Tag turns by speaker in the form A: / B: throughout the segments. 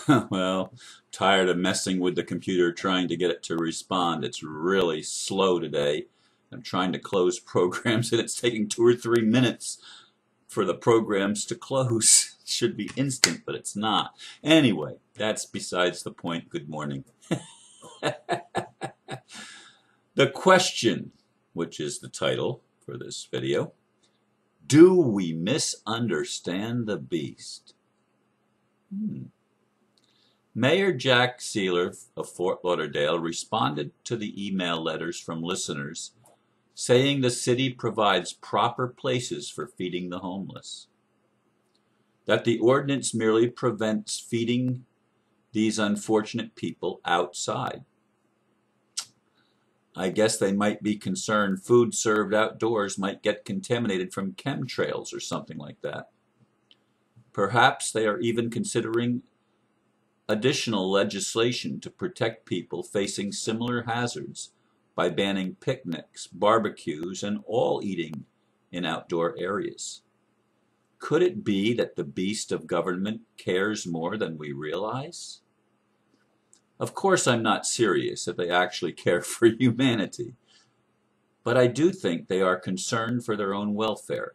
A: Well, tired of messing with the computer trying to get it to respond. It's really slow today. I'm trying to close programs and it's taking 2 or 3 minutes for the programs to close. It should be instant, but it's not. Anyway, that's besides the point. Good morning. The question, which is the title for this video, do we misunderstand the beast? Mayor Jack Sealer of Fort Lauderdale responded to the email letters from listeners saying the city provides proper places for feeding the homeless, that the ordinance merely prevents feeding these unfortunate people outside. I guess they might be concerned food served outdoors might get contaminated from chemtrails or something like that. Perhaps they are even considering additional legislation to protect people facing similar hazards by banning picnics, barbecues, and all eating in outdoor areas. Could it be that the beast of government cares more than we realize? Of course, I'm not serious that they actually care for humanity, but I do think they are concerned for their own welfare,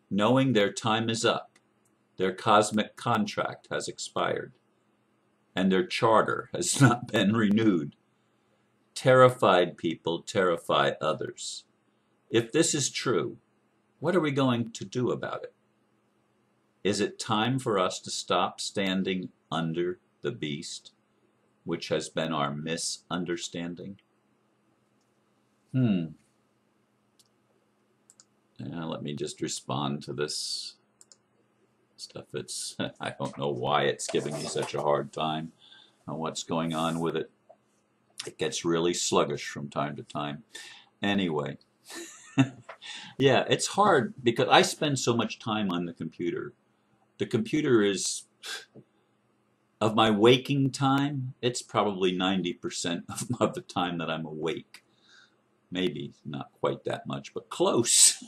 A: knowing their time is up, their cosmic contract has expired, and their charter has not been renewed. Terrified people terrify others. If this is true, what are we going to do about it? Is it time for us to stop standing under the beast, which has been our misunderstanding? Let me just respond to this stuff. I don't know why it's giving me such a hard time on what's going on with it. It gets really sluggish from time to time. Anyway, yeah, it's hard because I spend so much time on the computer. The computer is, of my waking time, it's probably 90% of the time that I'm awake. Maybe not quite that much, but close.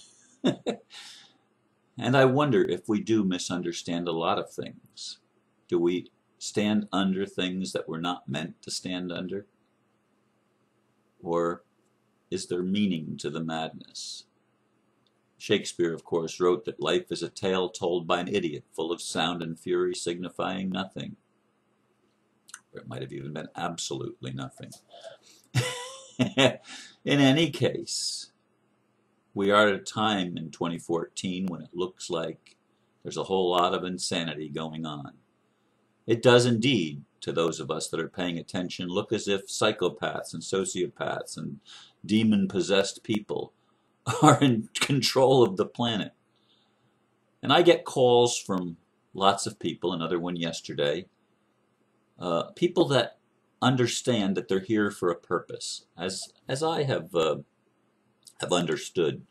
A: And I wonder if we do misunderstand a lot of things. Do we stand under things that we're not meant to stand under? Or is there meaning to the madness? Shakespeare, of course, wrote that life is a tale told by an idiot, full of sound and fury, signifying nothing. Or it might have even been absolutely nothing. In any case, we are at a time in 2014 when it looks like there's a whole lot of insanity going on. It does indeed, to those of us that are paying attention, look as if psychopaths and sociopaths and demon-possessed people are in control of the planet. And I get calls from lots of people, another one yesterday, people that understand that they're here for a purpose, as I have understood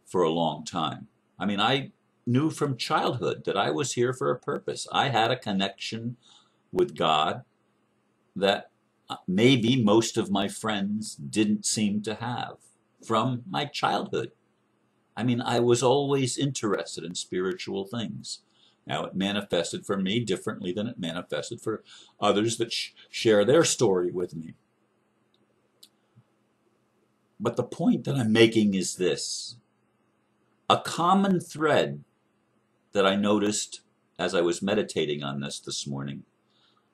A: for a long time. I mean, I knew from childhood that I was here for a purpose. I had a connection with God that maybe most of my friends didn't seem to have from my childhood. I mean, I was always interested in spiritual things. Now, it manifested for me differently than it manifested for others that share their story with me. But the point that I'm making is this. A common thread that I noticed as I was meditating on this morning,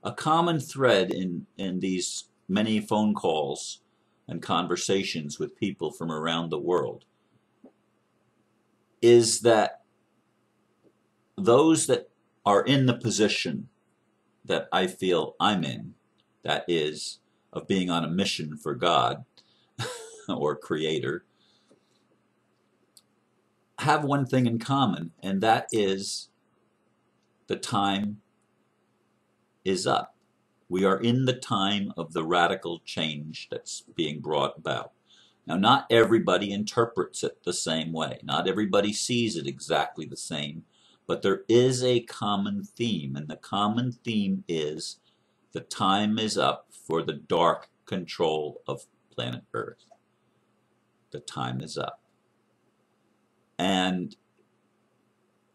A: a common thread in these many phone calls and conversations with people from around the world is that those that are in the position that I feel I'm in, that is, of being on a mission for God or Creator, have one thing in common, and that is the time is up. We are in the time of the radical change that's being brought about. Now, not everybody interprets it the same way. Not everybody sees it exactly the same, but there is a common theme, and the common theme is the time is up for the dark control of planet Earth. The time is up. And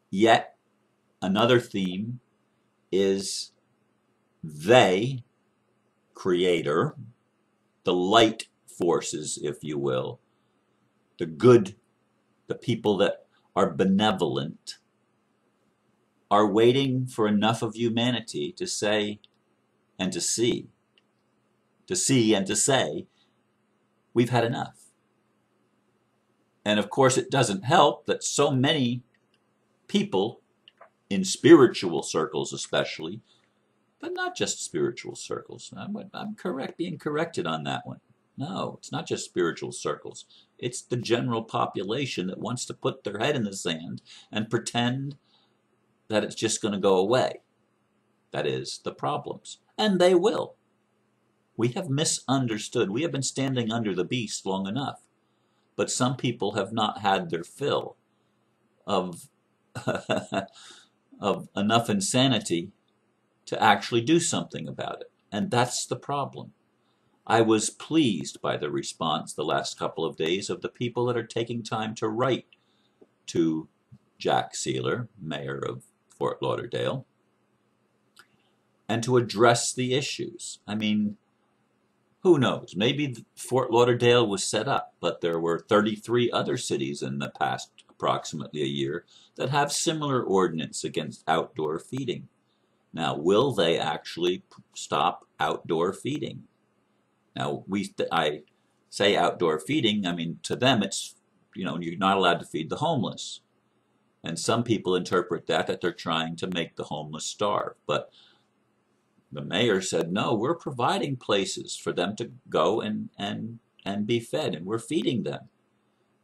A: yet, another theme is they, creator, the light forces, if you will, the good, the people that are benevolent, are waiting for enough of humanity to say and to see and to say, we've had enough. And of course, it doesn't help that so many people, in spiritual circles especially, but not just spiritual circles. I'm being corrected on that one. No, it's not just spiritual circles. It's the general population that wants to put their head in the sand and pretend that it's just going to go away. That is, the problems. And they will. We have misunderstood. We have been standing under the beast long enough. But some people have not had their fill of, of enough insanity to actually do something about it. And that's the problem. I was pleased by the response the last couple of days of the people that are taking time to write to Jack Sealer, mayor of Fort Lauderdale, and to address the issues. I mean, who knows? Maybe Fort Lauderdale was set up, but there were 33 other cities in the past approximately a year that have similar ordinance against outdoor feeding. Now, will they actually stop outdoor feeding? Now, I say outdoor feeding, I mean, to them it's, you're not allowed to feed the homeless. And some people interpret that they're trying to make the homeless starve. But the mayor said, no, we're providing places for them to go and be fed, and we're feeding them.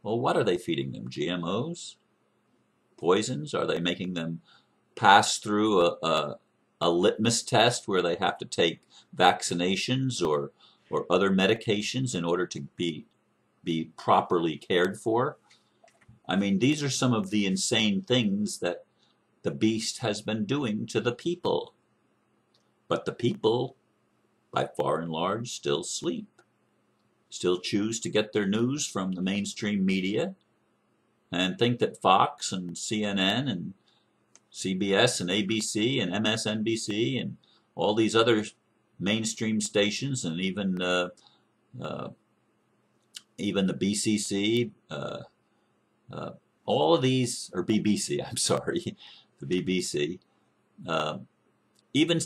A: Well, what are they feeding them? GMOs? Poisons? Are they making them pass through a litmus test where they have to take vaccinations or other medications in order to be properly cared for? I mean, these are some of the insane things that the beast has been doing to the people. But the people, by far and large, still sleep, still choose to get their news from the mainstream media, and think that Fox and CNN and CBS and ABC and MSNBC and all these other mainstream stations, and even the BCC, all of these, or BBC, I'm sorry, the BBC, even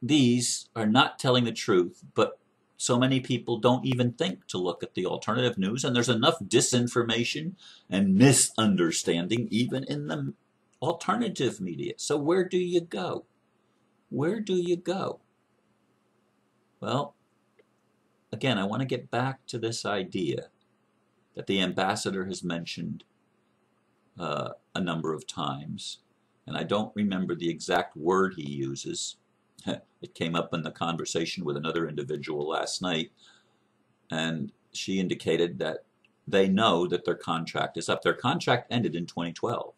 A: these are not telling the truth, but so many people don't even think to look at the alternative news, and there's enough disinformation and misunderstanding even in the alternative media. So where do you go? Where do you go? Well, again, I want to get back to this idea that the ambassador has mentioned a number of times, and I don't remember the exact word he uses. It came up in the conversation with another individual last night, and she indicated that they know that their contract is up. Their contract ended in 2012,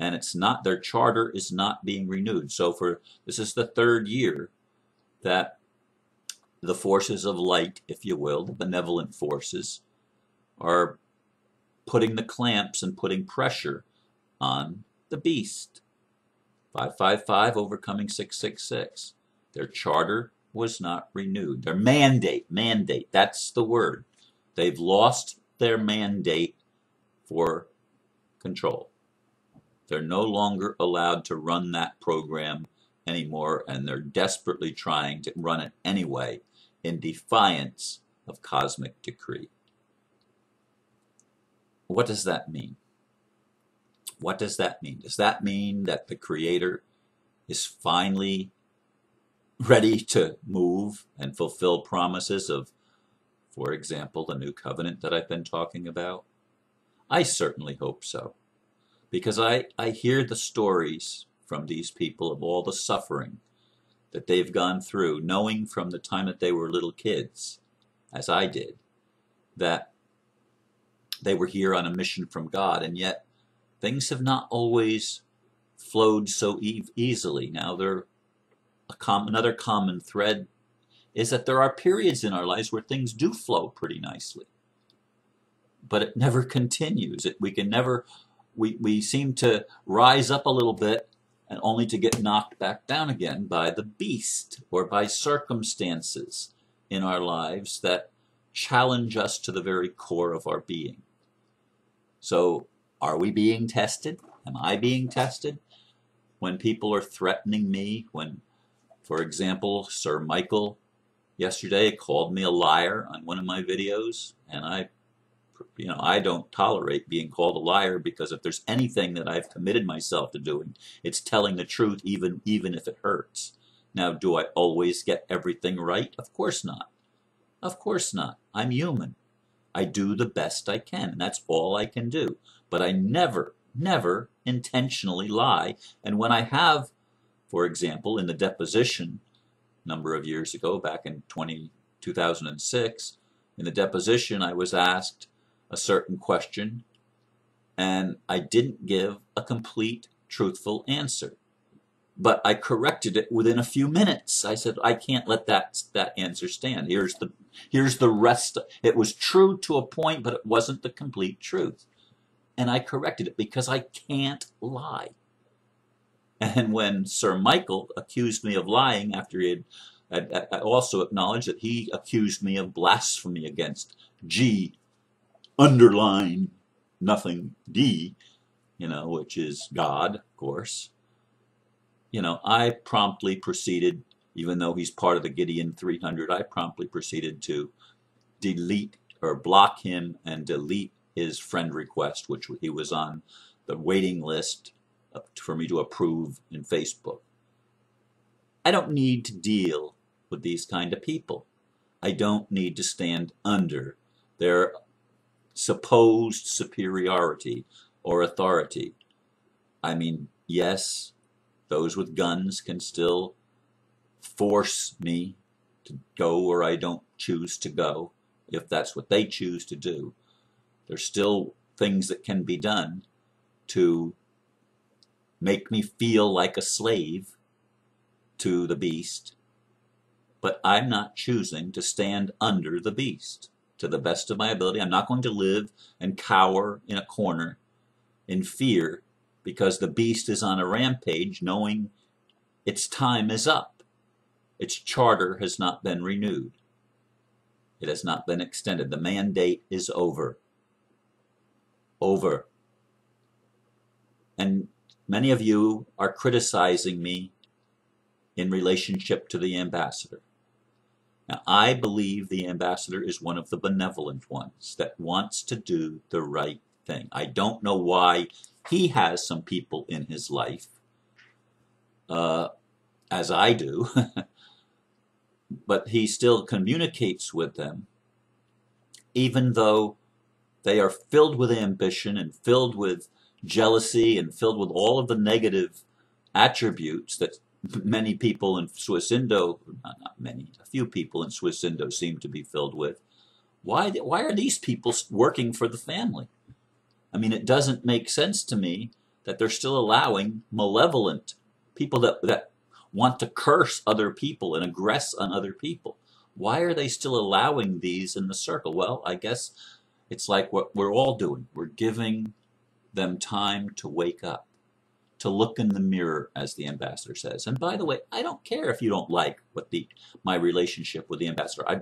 A: and it's not, their charter is not being renewed. So this is the third year that the forces of light, if you will, the benevolent forces, are putting the clamps and putting pressure on the beast. 555 overcoming 666. Their charter was not renewed. Their mandate, that's the word. They've lost their mandate for control. They're no longer allowed to run that program anymore, and they're desperately trying to run it anyway in defiance of cosmic decree. What does that mean? What does that mean? Does that mean that the Creator is finally ready to move and fulfill promises of, for example, the new covenant that I've been talking about? I certainly hope so, because I hear the stories from these people of all the suffering that they've gone through, knowing from the time that they were little kids, as I did, that they were here on a mission from God, and yet things have not always flowed so easily. Now, another common thread is that there are periods in our lives where things do flow pretty nicely, but it never continues. We seem to rise up a little bit, and only to get knocked back down again by the beast or by circumstances in our lives that challenge us to the very core of our being. So, are we being tested? Am I being tested? When people are threatening me, when, for example, Sir Michael yesterday called me a liar on one of my videos, and I don't tolerate being called a liar, because if there's anything that I've committed myself to doing, it's telling the truth, even if it hurts. Now, do I always get everything right? Of course not. Of course not. I'm human. I do the best I can, and that's all I can do. But I never, never intentionally lie. And when I have, for example, in the deposition a number of years ago, back in 2006, in the deposition I was asked a certain question, and I didn't give a complete, truthful answer. But I corrected it within a few minutes. I said, I can't let that answer stand. Here's the rest. It was true to a point, but it wasn't the complete truth. And I corrected it because I can't lie. And when Sir Michael accused me of lying after he had also acknowledged that he accused me of blasphemy against G underline nothing D, which is God, of course. I promptly proceeded, even though he's part of the Gideon 300, I promptly proceeded to delete or block him and delete his friend request, which he was on the waiting list for me to approve in Facebook. I don't need to deal with these kind of people. I don't need to stand under their supposed superiority or authority. I mean, yes, those with guns can still force me to go where I don't choose to go, if that's what they choose to do. There's still things that can be done to make me feel like a slave to the beast, but I'm not choosing to stand under the beast. To the best of my ability, I'm not going to live and cower in a corner in fear because the beast is on a rampage, knowing its time is up. Its charter has not been renewed. It has not been extended. The mandate is over. Over. And many of you are criticizing me in relationship to the ambassador. Now, I believe the ambassador is one of the benevolent ones that wants to do the right thing. I don't know why he has some people in his life, as I do, but he still communicates with them, even though they are filled with ambition and filled with jealousy and filled with all of the negative attributes that many people in Swiss Indo, not many, a few people in Swiss Indo seem to be filled with. Why are these people working for the family? I mean, it doesn't make sense to me that they're still allowing malevolent people that want to curse other people and aggress on other people. Why are they still allowing these in the circle? Well, I guess it's like what we're all doing. We're giving them time to wake up, to look in the mirror, as the ambassador says. And by the way, I don't care if you don't like my relationship with the ambassador. I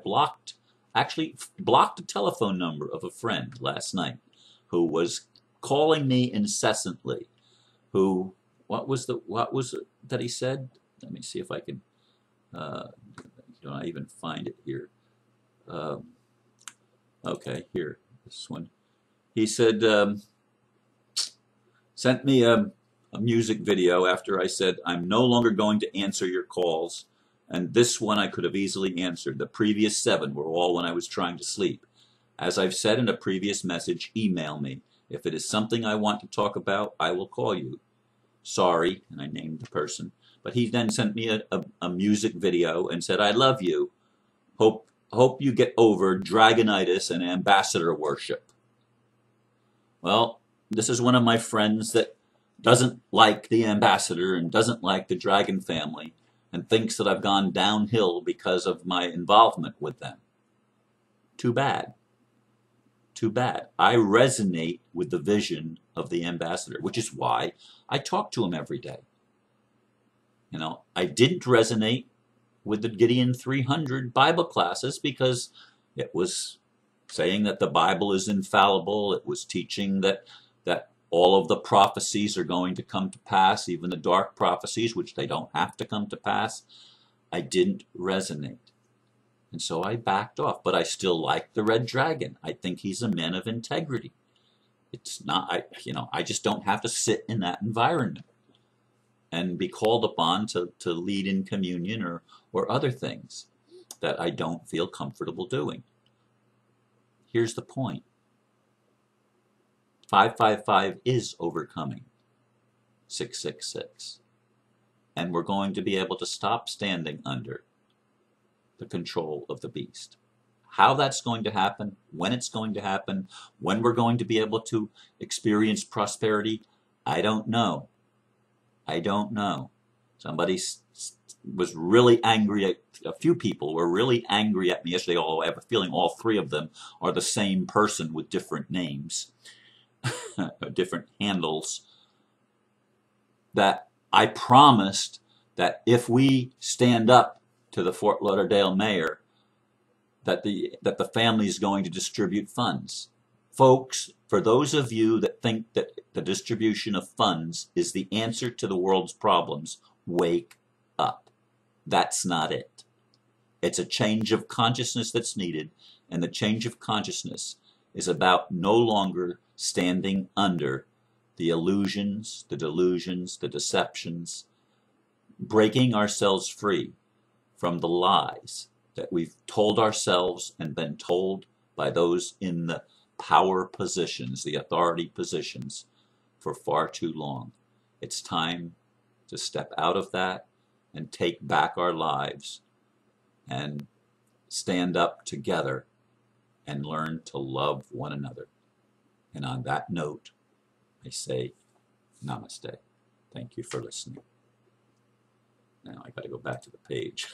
A: actually blocked a telephone number of a friend last night who was calling me incessantly. What was it that he said? Let me see if I can, I even find it here. Okay, here, this one. He said, sent me a music video after I said, I'm no longer going to answer your calls. And this one I could have easily answered. The previous 7 were all when I was trying to sleep. As I've said in a previous message, email me. If it is something I want to talk about, I will call you. Sorry, and I named the person. But he then sent me a music video and said, I love you. Hope you get over dragonitis and ambassador worship. Well, this is one of my friends that doesn't like the ambassador and doesn't like the dragon family and thinks that I've gone downhill because of my involvement with them. Too bad. Too bad. I resonate with the vision of the ambassador, which is why I talk to him every day. You know, I didn't resonate with the Gideon 300 Bible classes because it was saying that the Bible is infallible. It was teaching that all of the prophecies are going to come to pass, even the dark prophecies, which they don't have to come to pass. I didn't resonate. And so I backed off, but I still like the Red Dragon. I think he's a man of integrity. It's not, I just don't have to sit in that environment and be called upon to lead in communion or other things that I don't feel comfortable doing. Here's the point. 555 is overcoming 666. And we're going to be able to stop standing under the control of the beast. How that's going to happen, when it's going to happen, when we're going to be able to experience prosperity, I don't know. I don't know. Somebody was really angry at, a few people were really angry at me yesterday. I have a feeling all three of them are the same person with different names, different handles, that I promised that if we stand up to the Fort Lauderdale mayor, that the family is going to distribute funds. Folks, for those of you that think that the distribution of funds is the answer to the world's problems, wake up. That's not it. It's a change of consciousness that's needed, and the change of consciousness is about no longer standing under the illusions, the delusions, the deceptions, breaking ourselves free from the lies that we've told ourselves and been told by those in the power positions, the authority positions, for far too long. It's time to step out of that and take back our lives and stand up together and learn to love one another. And on that note, I say namaste. Thank you for listening. Now I got to go back to the page.